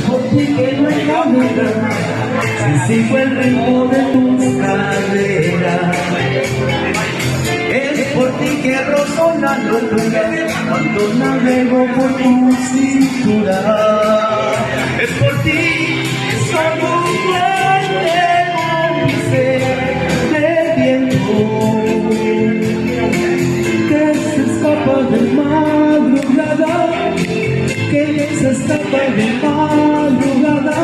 por ti que no hay camino, si sigo el ritmo de tus caderas. Es por ti que rozo la locura cuando navego por tu cintura. Es por ti que soy un duende cómplice de viento que se escapa de madrugada, que se escapa de madrugada,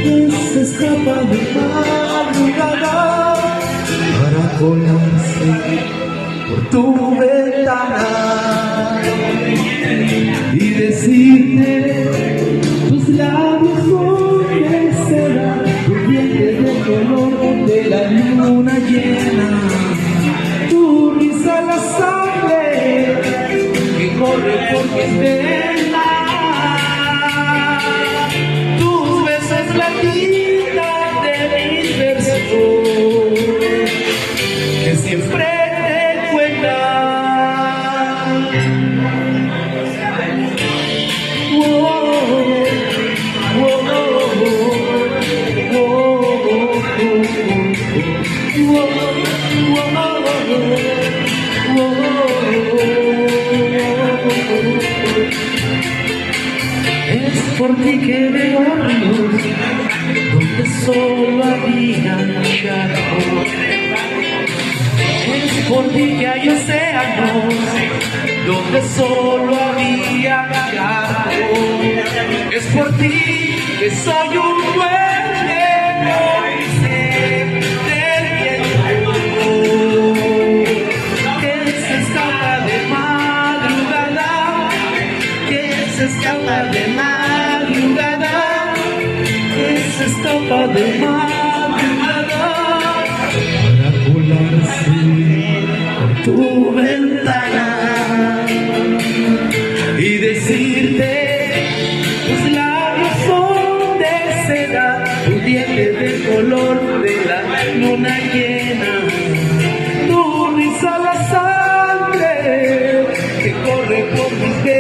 que se escapa de madrugada para colarse por tu ventana y decirte tus labios son de seda, tus dientes de color de la luna llena, tu risa la sangre que corre por mis venas, tus besos la tinta de mis versos que siempre te cuentan. Es por ti que veo ríos donde solo había charcos. Es por ti que hay océanos donde solo había charcos. Es por ti que soy un duende cómplice del viento que se escapa de madrugada, que se escapa de madrugada, que se escapa de madrugada para colarse por tu ventana y decirte tus labios son de seda, tus dientes del color de la luna llena.